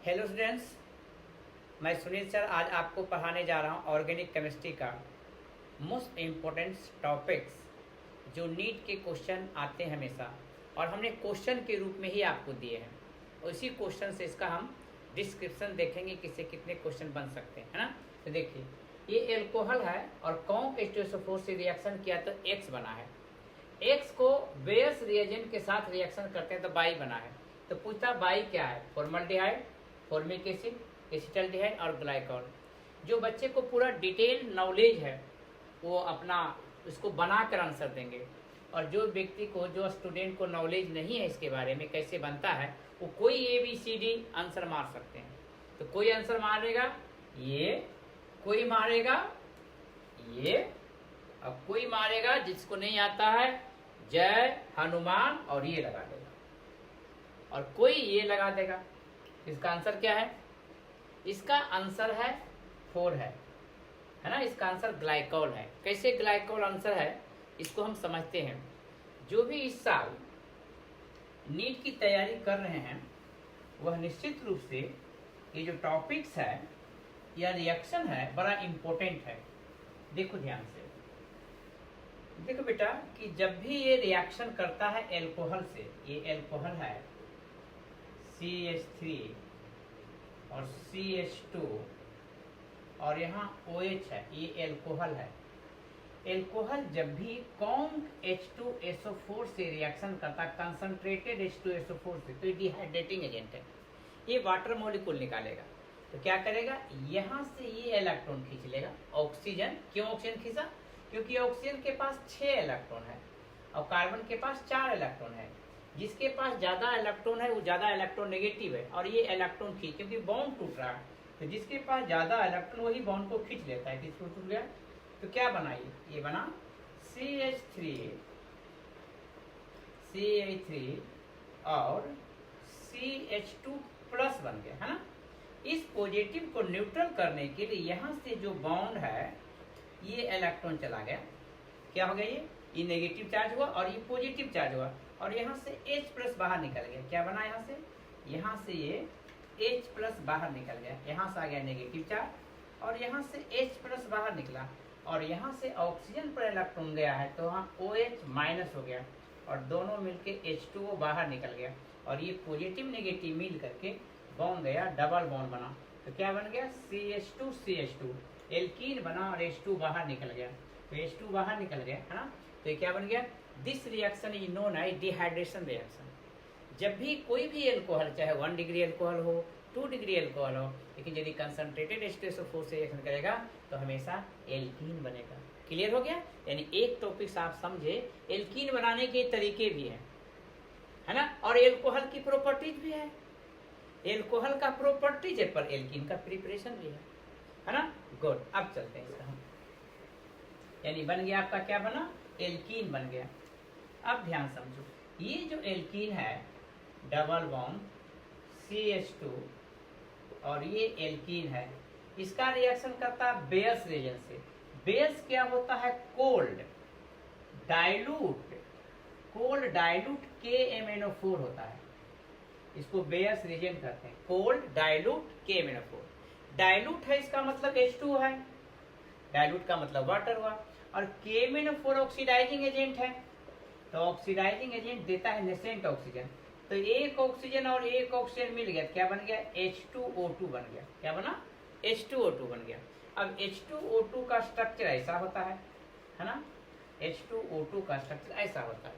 Hello students, मैं Sunil sir आज आपको पढ़ाने जा रहा हूँ ऑर्गेनिक केमिस्ट्री का मोस्ट इम्पोर्टेंट टॉपिक्स जो नीट के क्वेश्चन आते हैं हमेशा, और हमने क्वेश्चन के रूप में ही आपको दिए हैं। उसी क्वेश्चन से इसका हम डिस्क्रिप्शन देखेंगे किससे कितने क्वेश्चन बन सकते हैं, है ना। तो देखिए, ये एल्कोहल है और कौन H2SO4 से रिएक्शन किया तो X बना है। X को बेस रिएजेंट के साथ रिएक्शन करते हैं तो बाई बना है। तो पूछता बाई क्या है? फॉर्मल्डिहाइड, फॉर्मिक एसिड, एसिटाल्डिहाइड और ग्लाइकॉल। जो बच्चे को पूरा डिटेल नॉलेज है वो अपना इसको बनाकर आंसर देंगे, और जो व्यक्ति को, जो स्टूडेंट को नॉलेज नहीं है इसके बारे में कैसे बनता है, वो कोई ABCD आंसर मार सकते हैं। तो कोई आंसर मारेगा ये, कोई मारेगा ये, अब कोई मारेगा जिसको नहीं आता है जय हनुमान और ये लगा देगा, और कोई ये लगा देगा। इसका आंसर क्या है? इसका आंसर है 4 है ना। इसका आंसर ग्लाइकॉल है। कैसे ग्लाइकॉल आंसर है इसको हम समझते हैं। जो भी इस साल नीट की तैयारी कर रहे हैं वह निश्चित रूप से ये जो टॉपिक्स है या रिएक्शन है बड़ा इम्पोर्टेंट है। देखो ध्यान से, देखो बेटा कि जब भी ये रिएक्शन करता है एल्कोहल से, ये एल्कोहल है CH3 और CH2 और यहाँ OH है, ये एल्कोहल है। एल्कोहल जब भी कौन H2SO4 से रिएक्शन करता है, कंसंट्रेटेड H2SO4 से, तो ये डिहाइड्रेटिंग एजेंट है। ये वाटर मॉलिक्यूल निकालेगा। तो क्या करेगा? यहाँ से ये इलेक्ट्रॉन खींच लेगा, ऑक्सीजन। क्यों ऑक्सीजन खींचा? क्योंकि ऑक्सीजन के पास 6 इलेक्ट्रॉन है और कार्बन के पास 4 इलेक्ट्रॉन है। जिसके पास ज्यादा इलेक्ट्रॉन है वो ज्यादा इलेक्ट्रॉन नेगेटिव है, और ये इलेक्ट्रॉन खींच, क्योंकि बॉन्ड टूट रहा है, तो जिसके पास ज्यादा इलेक्ट्रॉन वही बॉन्ड को खींच लेता है। किसको टूट गया? तो क्या बना ये बना CH3 और CH2 प्लस बन गया, है ना। इस पॉजिटिव को न्यूट्रल करने के लिए यहाँ से जो बॉन्ड है ये इलेक्ट्रॉन चला गया। क्या हो गया? ये नेगेटिव चार्ज हुआ और ये पॉजिटिव चार्ज हुआ, और यहाँ से H प्लस बाहर निकल गया। क्या बना? यहाँ से ये H प्लस बाहर निकल गया। यहाँ से आ गया नेगेटिव चार्ज, और यहाँ से H प्लस बाहर निकला, और यहाँ से ऑक्सीजन पर इलेक्ट्रॉन गया है तो वहाँ OH माइनस हो गया, और दोनों मिलके H2O बाहर निकल गया, और ये पॉजिटिव नेगेटिव मिल करके बॉन्ड गया, डबल बॉन्ड बना। तो क्या बन गया? CH2 एल्कीन बना और H2 बाहर निकल गया। तो H2 बाहर निकल गया, है ना। तो ये क्या बन गया? This reaction is known as dehydration reaction. जब भी कोई भी एल्कोहल, चाहे 1 डिग्री एल्कोहल हो, 2 डिग्री एल्कोहल हो, लेकिन यदि कंसंट्रेटेड H2SO4 से रिएक्शन करेगा तो हमेशा एल्कीन बनेगा। क्लियर हो गया? यानी एक टॉपिक आप समझे, एल्कीन बनाने के तरीके भी है ना, और एल्कोहल की प्रॉपर्टीज भी है। एल्कोहल का प्रॉपर्टीज है पर एल्कीन का प्रिपरेशन भी है ना। गुड, अब चलते हैं इसका हम। यानी बन गया आपका, क्या बना? एल्कीन बन गया। अब ध्यान समझो, ये जो एल्कीन है डबल बॉन्ड CH2 और ये एल्कीन है, इसका रिएक्शन करता है बेस रिएजेंट से। बेस क्या होता है? कोल्ड डाइल्यूट KMnO4 होता है। इसको बेस रिएजेंट कहते हैं, कोल्ड डाइल्यूट KMnO4। डाइल्यूट है इसका मतलब H2 है, डाइल्यूट का मतलब वाटर हुआ, और KMnO4 ऑक्सीडाइजिंग एजेंट है। तो ऑक्सीडाइजिंग एजेंट देता है नेसेंट ऑक्सीजन। तो एक ऑक्सीजन और एक ऑक्सीजन मिल गया, क्या बन गया? H2O2 बन गया। क्या बना? H2O2 बन गया। अब H2O2 का स्ट्रक्चर ऐसा होता है ना। H2O2 का स्ट्रक्चर ऐसा होता है।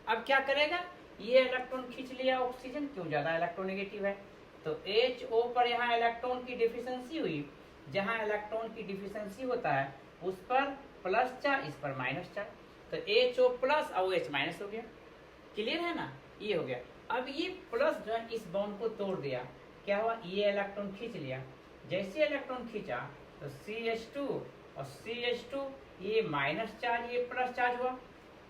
अब क्या करेगा? ये इलेक्ट्रॉन खींच लिया ऑक्सीजन, क्यों? ज्यादा इलेक्ट्रॉन नेगेटिव है, तो HO पर यहाँ इलेक्ट्रॉन की डिफिशियंसी हुई। जहाँ इलेक्ट्रॉन की डिफिशियंसी होता है उस पर प्लस चार्ज, इस पर माइनस चार्ज, तो HO प्लस और OH माइनस हो गया। क्लियर है ना? ये हो गया। अब ये प्लस जो है इस बॉन्ड को तोड़ दिया। क्या हुआ? ये इलेक्ट्रॉन खींच लिया। जैसे इलेक्ट्रॉन खींचा तो CH2 और CH2, ये माइनस चार्ज, ये प्लस चार्ज हुआ,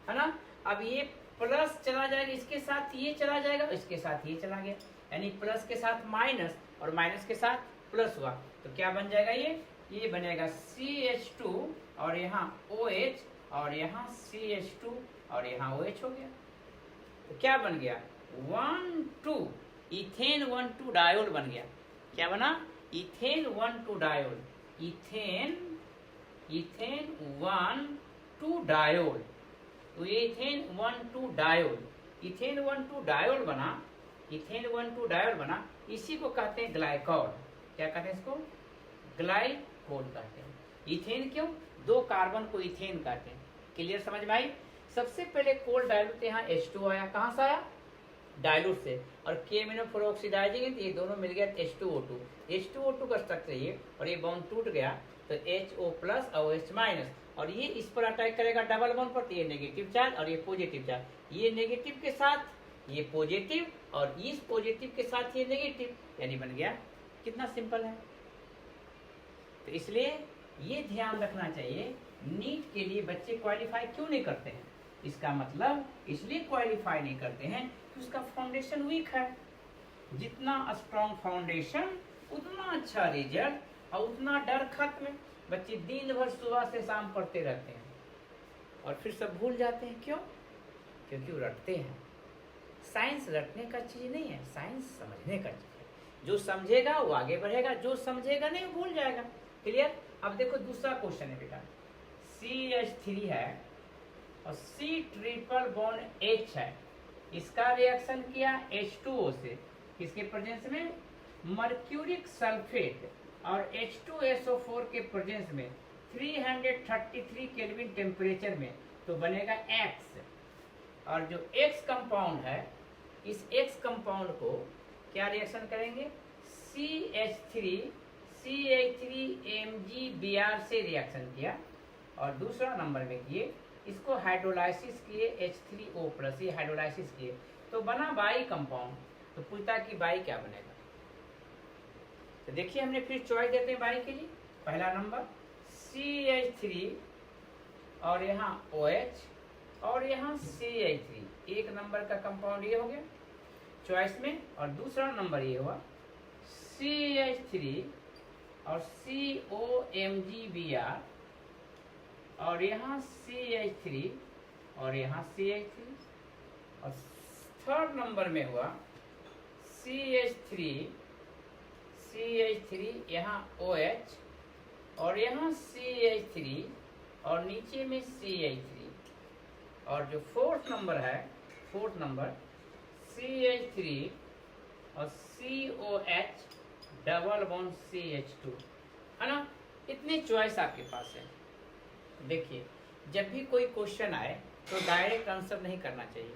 है ना। अब ये प्लस चला जाएगा, इसके साथ ये चला जाएगा, इसके साथ ये चला गया, यानी प्लस के साथ माइनस और माइनस के साथ प्लस हुआ। तो क्या बन जाएगा? ये बनेगा CH2 और यहाँ OH और यहाँ CH2 और यहाँ OH हो गया। तो क्या बन गया? 1,2 इथेन 1,2 डायोल बन गया। क्या बना, इथेन 1,2 डायोल, इथेन 1,2 डायोल। तो ये इथेन 1,2 डायोल, इथेन 1,2 डायोल बना, इथेन 1,2 डायोल बना। इसी को कहते हैं ग्लाइकॉल। क्या कहते हैं इसको, ग्लाइकोल कहते हैं। इथेन क्यों, 2 कार्बन को इथेन कहते हैं। क्लियर, समझ में आई। सबसे पहले कोल डायलूट यहाँ H2 आया, कहाँ से आया, डायलूट से, और के अमीनो फोर ऑक्सीडाइजिंग, ये दोनों मिल गया H2O2। H2O2 का स्ट्रक्चर ये, और ये बॉन्ड टूट गया तो HO प्लस और OH माइनस, और ये इस पर अटैक करेगा डबल बॉन्ड पर, तो ये नेगेटिव चार्ज और ये पॉजिटिव चार्ज, ये नेगेटिव के साथ ये पॉजिटिव और इस पॉजिटिव के साथ ये नेगेटिव, यानी बन गया। कितना सिंपल है। तो इसलिए ये ध्यान रखना चाहिए, नीट के लिए बच्चे क्वालिफाई क्यों नहीं करते हैं। इसका मतलब इसलिए क्वालिफाई नहीं करते हैं कि उसका फाउंडेशन वीक है। जितना स्ट्रॉन्ग फाउंडेशन उतना अच्छा रिजल्ट और उतना डर खत्म। बच्चे दिन भर सुबह से शाम पढ़ते रहते हैं और फिर सब भूल जाते हैं। क्यों, क्योंकि वो रटते हैं। साइंस रटने का चीज़ नहीं है, साइंस समझने का चीज़ है। जो समझेगा वो आगे बढ़ेगा, जो समझेगा नहीं वो भूल जाएगा। क्लियर। अब देखो दूसरा क्वेश्चन है बेटा, CH3 है और C ट्रिपल बॉन्ड H है, इसका रिएक्शन किया H2O से, किसके प्रेजेंस में, मर्क्यूरिक सल्फेट, और H2SO4 के प्रेजेंस में 333 केल्विन टेम्परेचर में, तो बनेगा X। और जो X कंपाउंड है, इस X कंपाउंड को क्या रिएक्शन करेंगे, CH3MgBr से रिएक्शन किया, और दूसरा नंबर में किए इसको हाइड्रोलाइसिस किए H3O+, ये हाइड्रोलाइसिस किए तो बना बाई कंपाउंड। तो पूछता कि बाई क्या बनेगा। तो देखिए हमने फिर चॉइस देते हैं बाई के लिए। पहला नंबर CH3 और यहाँ OH और यहाँ CH3, एक नंबर का कंपाउंड ये हो गया चॉइस में, और दूसरा नंबर ये हुआ CH3 और COMgBr, और यहाँ CH3 और यहाँ CH3, और थर्ड नंबर में हुआ CH3 यहाँ OH और यहाँ CH3 और नीचे में CH3, और जो फोर्थ नंबर है, फोर्थ नंबर CH3 और COH डबल बॉन्ड CH2, है ना। इतनी चॉइस आपके पास है। देखिए जब भी कोई क्वेश्चन आए तो डायरेक्ट आंसर नहीं करना चाहिए।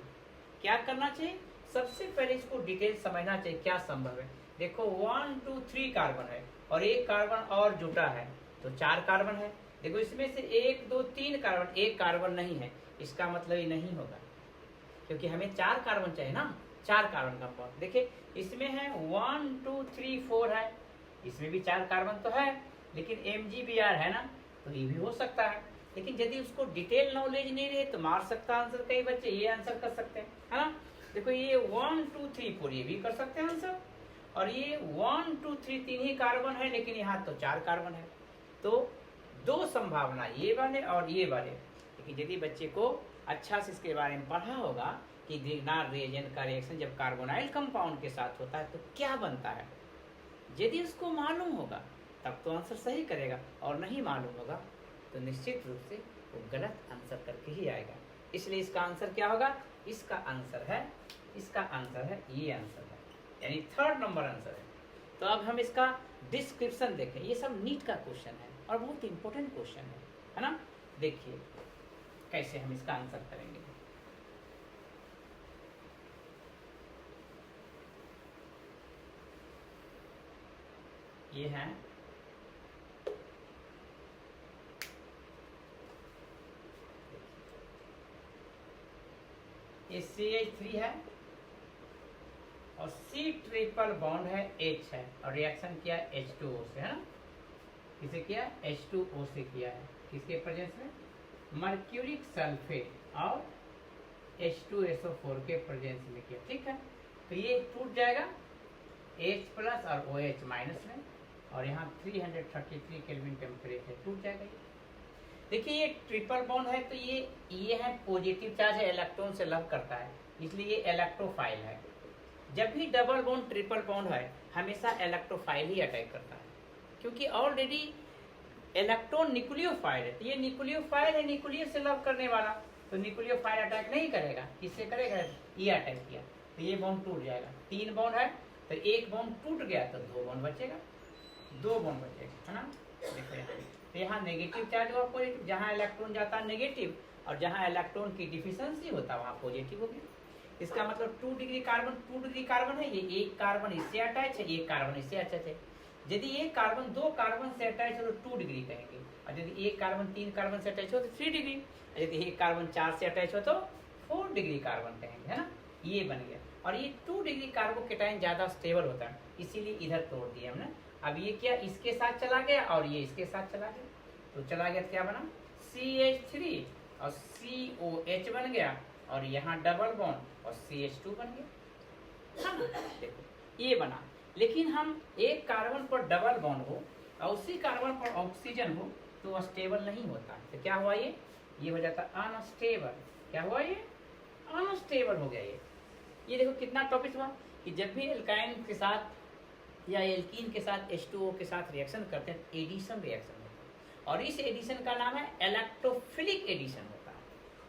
क्या करना चाहिए, सबसे पहले इसको डिटेल समझना चाहिए क्या संभव है। देखो 1 2 3 कार्बन है और एक कार्बन और जुटा है तो 4 कार्बन है। देखो इसमें से 1 2 3 कार्बन, एक कार्बन नहीं है, इसका मतलब ये नहीं होगा, क्योंकि हमें 4 कार्बन चाहिए ना, 4 कार्बन कंपाउंड। देखिए इसमें है 1 2 3 4 है, इसमें भी 4 कार्बन तो है, लेकिन MgBr है ना, तो ये भी हो सकता है। लेकिन यदि उसको डिटेल नॉलेज नहीं रहे तो मार सकता आंसर। कई बच्चे ये आंसर कर सकते हैं, है ना। देखो ये 1 2 3 4 ये भी कर सकते हैं आंसर, और ये 1 2 3 3 ही कार्बन है, लेकिन यहाँ तो 4 कार्बन है। तो 2 संभावना ये वाले और ये वाले। लेकिन यदि बच्चे को अच्छा से इसके बारे में पढ़ा होगा कि ग्रिग्नार्ड रिएजेंट का रिएक्शन जब कार्बोनाइल कंपाउंड के साथ होता है तो क्या बनता है, यदि उसको मालूम होगा तब तो आंसर सही करेगा, और नहीं मालूम होगा तो निश्चित रूप से वो गलत आंसर करके ही आएगा। इसलिए इसका आंसर क्या होगा, इसका आंसर है ये आंसर है, यानी थर्ड नंबर आंसर है। तो अब हम इसका डिस्क्रिप्शन देखें। ये सब नीट का क्वेश्चन है और बहुत इंपॉर्टेंट क्वेश्चन है ना। देखिए कैसे हम इसका आंसर करेंगे। ये है ये CH3 है और C ट्रिपल बॉन्ड है H है, और रिएक्शन किया H2O से, है ना। किसे किया, H2O से किया है, किसके प्रेजेंस में, मर्क्यूरिक सल्फेट और H2SO4 के प्रेजेंस में किया। ठीक है, तो ये टूट जाएगा H प्लस और OH माइनस में, और यहाँ 333 केल्विन टेम्परेचर टूट जाएगा। देखिए ये ट्रिपल बॉन्ड है तो ये है पॉजिटिव चार्ज है, इलेक्ट्रॉन से लव करता है, इसलिए ये इलेक्ट्रोफाइल है। जब भी डबल बॉन्ड ट्रिपल बॉन्ड है हमेशा इलेक्ट्रोफाइल ही अटैक करता है, क्योंकि ऑलरेडी इलेक्ट्रॉन न्यूक्लियोफाइल है। तो ये न्यूक्लियोफाइल है, न्यूक्लियस से लव करने वाला, तो न्यूक्लियोफाइल अटैक नहीं करेगा, किससे करेगा? ये अटैक किया तो ये बॉन्ड टूट जाएगा। 3 बॉन्ड है तो एक बॉन्ड टूट गया तो 2 बॉन्ड बचेगा, 2 बॉन्ड बचेगा, है ना। देखो यहाँ तो यहाँ नेगेटिव चार्ज हुआ पॉजिटिव, जहाँ इलेक्ट्रॉन जाता है नेगेटिव और जहाँ इलेक्ट्रॉन की डिफिशियंसी होता है वहाँ पॉजिटिव हो गया। इसका मतलब 2 डिग्री कार्बन, 2 डिग्री कार्बन है, ये एक कार्बन इससे अटैच है, एक कार्बन इससे अटैच है। यदि एक कार्बन 2 कार्बन से अटैच हो तो 2 डिग्री कहेंगे, और यदि एक कार्बन 3 कार्बन से अटैच हो तो 3 डिग्री, यदि एक कार्बन 4 से अटैच हो तो 4 डिग्री कार्बन कहेंगे, है ना। ये बन गया। और ये 2 डिग्री कार्बोकेटाइन ज्यादा स्टेबल होता है, इसीलिए इधर तोड़ दिया हमने। अब ये क्या इसके साथ चला गया और ये इसके साथ चला गया, तो चला गया तो क्या बना CH3 और COH बन गया, और यहाँ डबल बॉन्ड और CH2 बन गया। देखो ये बना। लेकिन हम एक कार्बन पर डबल बॉन्ड हो और उसी कार्बन पर ऑक्सीजन हो तो स्टेबल नहीं होता। तो क्या हुआ ये हो जाता अनस्टेबल। क्या हुआ ये? अनस्टेबल हो गया ये देखो कितना टॉपिक हुआ कि जब भी एल्काइन के साथ या एल्कीन के साथ H2O के साथ रिएक्शन करते हैं एडिशन रिएक्शन होता है, और इस एडिशन का नाम है इलेक्ट्रोफिलिक एडिशन होता है,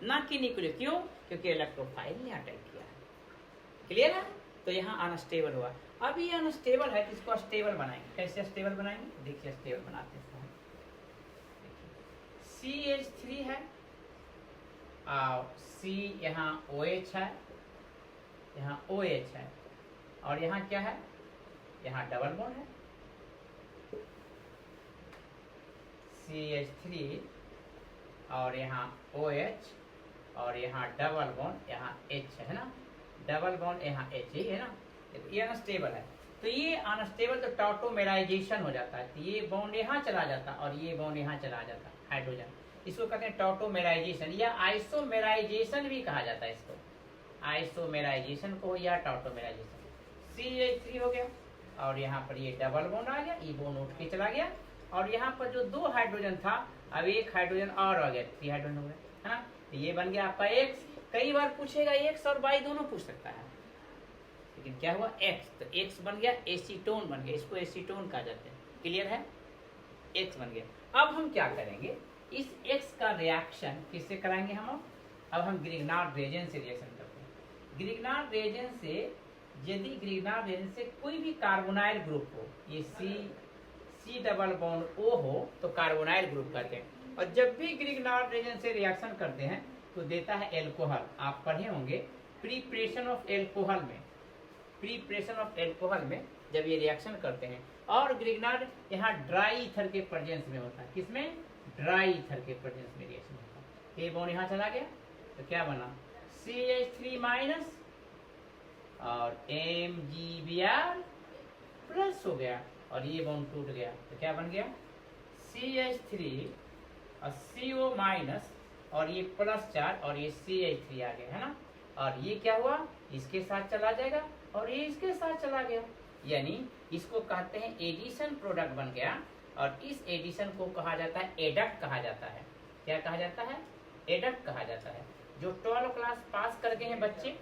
ना कि न्यूक्लियर। क्यों? क्योंकि इलेक्ट्रोफाइल ने अटैक किया है। क्लियर है? तो यहाँ अनस्टेबल हुआ। अब ये अनस्टेबल है, इसको स्टेबल बनाएंगे। कैसे स्टेबल बनाएंगे? देखिए स्टेबल बनाते हैं। CH3 है और C यहाँ OH है, यहाँ OH है, और यहाँ क्या है? यहाँ डबल बॉन्ड है CH3 और यहाँ OH और यहाँ डबल बॉन्ड, यहाँ H है ना, डबल बॉन्ड यहाँ H ही है ना। देखो ये अनस्टेबल है, तो ये अनस्टेबल तो टॉटोमेराइजेशन हो जाता है। तो ये बॉन्ड यहाँ चला जाता और ये बॉन्ड यहाँ चला जाता हाइड्रोजन। इसको कहते हैं टॉटोमेराइजेशन या आइसोमेराइजेशन भी कहा जाता है इसको, आइसोमेराइजेशन को या टॉटोमेराइजेशन। CH3 हो गया और यहाँ पर ये डबल बॉन्ड आ गया, ये बॉन्ड उठ के चला गया, और यहाँ पर जो 2 हाइड्रोजन था अब 1 हाइड्रोजन और आ गया, 3 हाइड्रोजन हो गया, है ना। तो ये बन गया आपका X। कई बार पूछेगा X और Y दोनों पूछ सकता है, लेकिन क्या हुआ X, तो X बन गया एसीटोन बन गया, इसको एसीटोन कहा जाता है। क्लियर है? X बन गया। अब हम क्या करेंगे, इस X का रिएक्शन किससे कराएंगे हम? अब हम ग्रिग्नार्ड रिएजेंट से रिएक्शन करते हैं। ग्रिग्नार्ड रिएजेंट से यदि ग्रिग्नार्ड रिएजेंट से कोई भी कार्बोनाइल ग्रुप हो, ये C डबल बॉन्ड O हो तो कार्बोनाइल ग्रुप कहते हैं। और जब भी ग्रिग्नार्ड रिएजेंट से रिएक्शन करते हैं तो देता है एल्कोहल। आप पढ़े होंगे प्रीपरेशन ऑफ एल्कोहल में, प्रीपरेशन ऑफ एल्कोहल में जब ये रिएक्शन करते हैं, और ग्रिग्नार्ड यहाँ ड्राई ईथर के प्रेजेंस में होता है। किसमें? ड्राई ईथर के प्रेजेंस में रिएक्शन होता है। ये बॉन्ड यहाँ चला गया तो क्या बना CH3 माइनस और MgBr प्लस हो गया, और ये बॉन्ड टूट गया तो क्या बन गया CH3 और CO माइनस और ये प्लस चार्ज और ये CH3 आ गया, है ना। और ये क्या हुआ, इसके साथ चला जाएगा और ये इसके साथ चला गया, यानी इसको कहते हैं एडिशन प्रोडक्ट बन गया। और इस एडिशन को कहा जाता है एडक्ट कहा जाता है। क्या कहा जाता है? एडक्ट कहा जाता है। जो 12 क्लास पास कर गए हैं बच्चे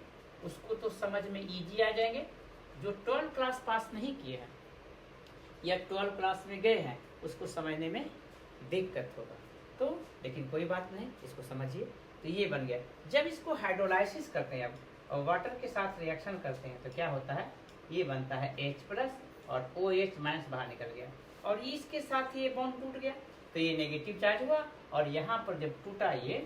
उसको तो समझ में इजी आ जाएंगे, जो 12 क्लास पास नहीं किए हैं या 12 क्लास में गए हैं उसको समझने में दिक्कत होगा। तो लेकिन कोई बात नहीं, इसको समझिए। तो ये बन गया। जब इसको हाइड्रोलाइसिस करते हैं अब और वाटर के साथ रिएक्शन करते हैं तो क्या होता है, ये बनता है H प्लस और OH माइनस बाहर निकल गया, और इसके साथ ये बॉन्ड टूट गया तो ये नेगेटिव चार्ज हुआ। और यहाँ पर जब टूटा ये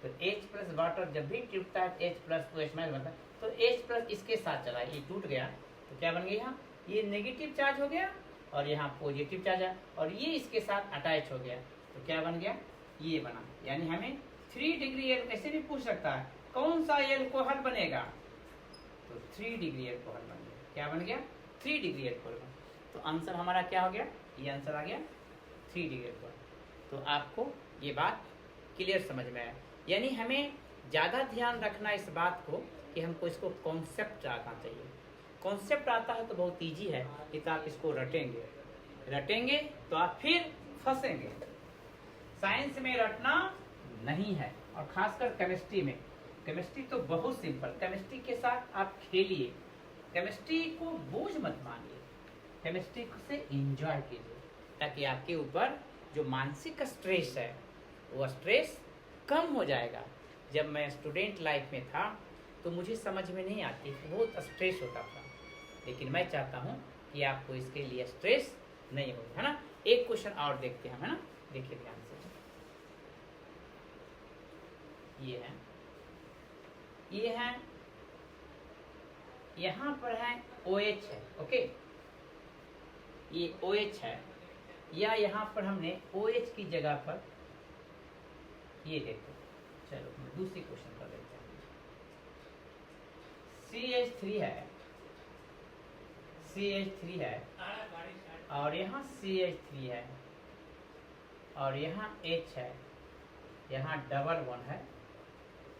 तो H प्लस वाटर जब भी टूटता है H प्लस OH माइनस बनता है, तो H प्लस इसके साथ चला, ये टूट गया तो क्या बन गया, यहाँ ये नेगेटिव चार्ज हो गया और यहाँ पॉजिटिव चार्ज है, और ये इसके साथ अटैच हो गया तो क्या बन गया, ये बना। यानी हमें 3 डिग्री ऐसे भी पूछ सकता है कौन सा एल्कोहल बनेगा, तो 3 डिग्री एल्कोहल बन गया। क्या बन गया? 3 डिग्री एल्कोहल। तो आंसर हमारा क्या हो गया, ये आंसर आ गया 3 डिग्री एल्कोहल। तो आपको ये बात क्लियर समझ में आया। यानी हमें ज़्यादा ध्यान रखना इस बात को कि हमको इसको कॉन्सेप्ट आना चाहिए। कॉन्सेप्ट आता है तो बहुत ईजी है कि तो आप इसको रटेंगे तो आप फिर फंसेंगे। साइंस में रटना नहीं है, और खासकर केमिस्ट्री में। केमिस्ट्री तो बहुत सिंपल, केमिस्ट्री के साथ आप खेलिए, केमिस्ट्री को बोझ मत मानिए। केमिस्ट्री से एंजॉय कीजिए, ताकि आपके ऊपर जो मानसिक स्ट्रेस है वो स्ट्रेस कम हो जाएगा। जब मैं स्टूडेंट लाइफ में था तो मुझे समझ में नहीं आती, बहुत स्ट्रेस होता था, लेकिन मैं चाहता हूँ कि आपको इसके लिए स्ट्रेस नहीं हो, है ना। एक क्वेश्चन और देखते हैं, है ना, देखिए ध्यान से। ये है यहाँ पर है OH है, ओके, ये OH है, या यहाँ पर हमने OH की जगह पर ये देखो, चलो दूसरी क्वेश्चन कर लेते हैं। CH3 है, CH3 है, और यहाँ CH3 है, और यहाँ H है, यहाँ डबल वन है,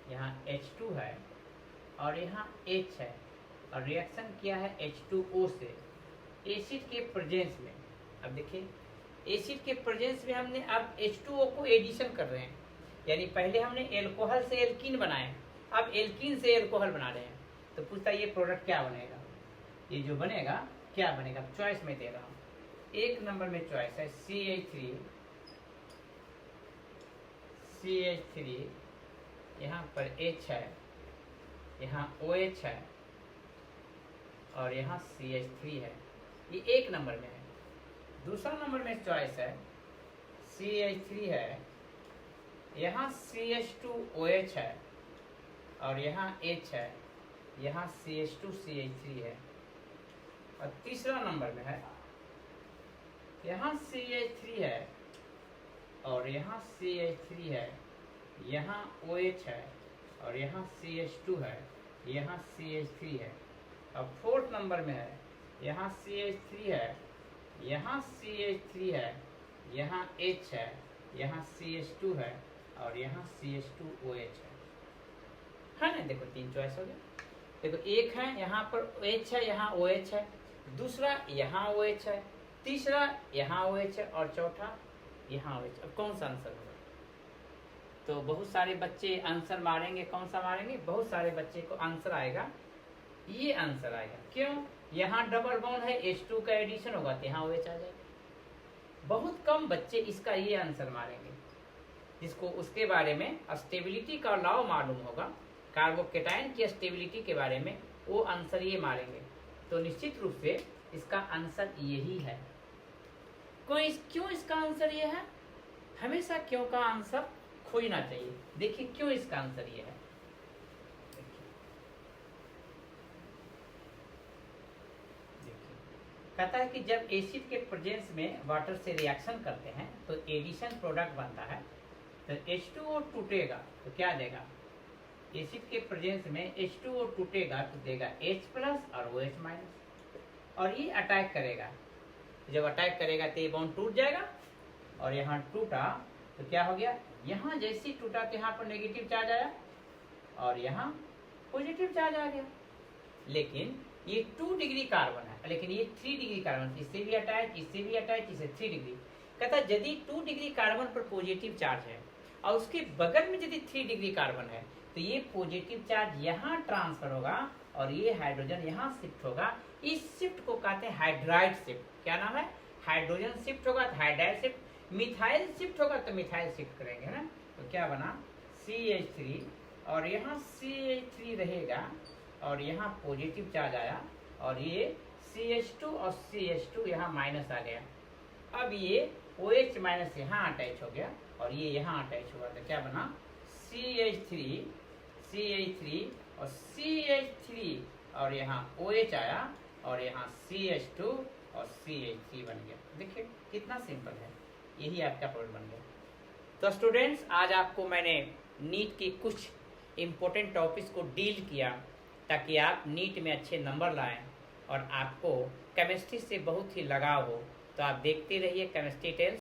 यहाँ H2 है, और यहाँ H है, और रिएक्शन किया है H2O से एसिड के प्रेजेंस में। अब देखिए, एसिड के प्रेजेंस में हमने अब H2O को एडिशन कर रहे हैं, यानी पहले हमने एल्कोहल से एल्कीन बनाए, अब एल्कीन से एल्कोहल बना रहे हैं। तो पूछता है ये प्रोडक्ट क्या बनेगा, ये जो बनेगा क्या बनेगा, चॉइस में दे रहा हूँ। एक नंबर में चॉइस है CH3, यहाँ पर H है, यहाँ OH है, और यहाँ CH3 है, ये एक नंबर में है। दूसरा नंबर में चॉइस है CH3 है, यहाँ CH2OH है, और यहाँ H है, यहाँ CH2CH3 है। और तीसरा नंबर में है, यहाँ CH3 है, और यहाँ CH3 है, यहाँ OH है, और यहाँ CH2 है, यहाँ CH3 है। अब फोर्थ नंबर में है, यहाँ CH3 है, यहाँ CH3 है, यहाँ H है, यहाँ CH2 है, और यहाँ CH2OH है ना। देखो तीन चॉइस हो गया। देखो एक है यहाँ पर H है, यहाँ OH है, दूसरा यहाँ OH है, तीसरा यहाँ OH है, और चौथा यहाँ OH। अब कौन सा आंसर होगा? तो बहुत सारे बच्चे आंसर मारेंगे, कौन सा मारेंगे? बहुत सारे बच्चे को आंसर आएगा, ये आंसर आएगा। क्यों? यहाँ डबल बॉन्ड है, H2 का एडिशन होगा तो यहाँ OH आ जाएगा। बहुत कम बच्चे इसका ये आंसर मारेंगे, जिसको उसके बारे में स्टेबिलिटी का लॉ मालूम होगा, कार्बोकेटाइन की स्टेबिलिटी के बारे में, वो आंसर ये मारेंगे। तो निश्चित रूप से इसका आंसर यही है। क्यों इसका आंसर ये है? हमेशा क्यों का आंसर खोजना चाहिए। देखिए क्यों इसका आंसर ये है। कहता है कि जब एसिड के प्रेजेंस में वाटर से रिएक्शन करते हैं तो एडिशन प्रोडक्ट बनता है। तो H2O टूटेगा तो क्या देगा? एसिड के प्रेजेंस में H2O टूटेगा तो देगा H प्लस और OH माइनस, और ये अटैक करेगा। जब अटैक करेगा तो ये बॉन्ड टूट जाएगा, और यहाँ टूटा तो क्या हो गया? यहाँ जैसे ही टूटा तो यहाँ पर नेगेटिव चार्ज आया, और यहाँ पॉजिटिव चार्ज आ गया। लेकिन ये 2 डिग्री कार्बन है, लेकिन ये 3 डिग्री कार्बन, इससे भी अटैच, इससे भी अटैच, इससे 3 डिग्री। कहता है यदि 2 डिग्री कार्बन पर पॉजिटिव चार्ज है और उसके बगल में यदि 3 डिग्री कार्बन है तो ये पॉजिटिव चार्ज यहाँ ट्रांसफर होगा और ये हाइड्रोजन यहाँ शिफ्ट होगा। इस शिफ्ट को कहते हैं हाइड्राइड शिफ्ट। क्या नाम है? हाइड्रोजन शिफ्ट होगा तो हाइड्राइड शिफ्ट, मिथाइल शिफ्ट होगा तो मिथाइल शिफ्ट करेंगे ना। तो क्या बना? CH3, और यहाँ CH3 रहेगा, और यहाँ पॉजिटिव चार्ज आया, और ये CH2 और CH2 यहाँ माइनस आ गया। अब ये OH माइनस यहाँ अटैच हो गया, और ये यहाँ अटैच हुआ, तो क्या बना? CH3 और CH3, और यहाँ OH आया, और यहाँ CH2 और CH3 बन गया। देखिए कितना सिंपल है, यही आपका प्रोडक्ट बन गया। तो स्टूडेंट्स, आज आपको मैंने नीट की कुछ इम्पोर्टेंट टॉपिक्स को डील किया ताकि आप नीट में अच्छे नंबर लाएं और आपको केमिस्ट्री से बहुत ही लगाव हो। तो आप देखते रहिए केमिस्ट्री टेल्स।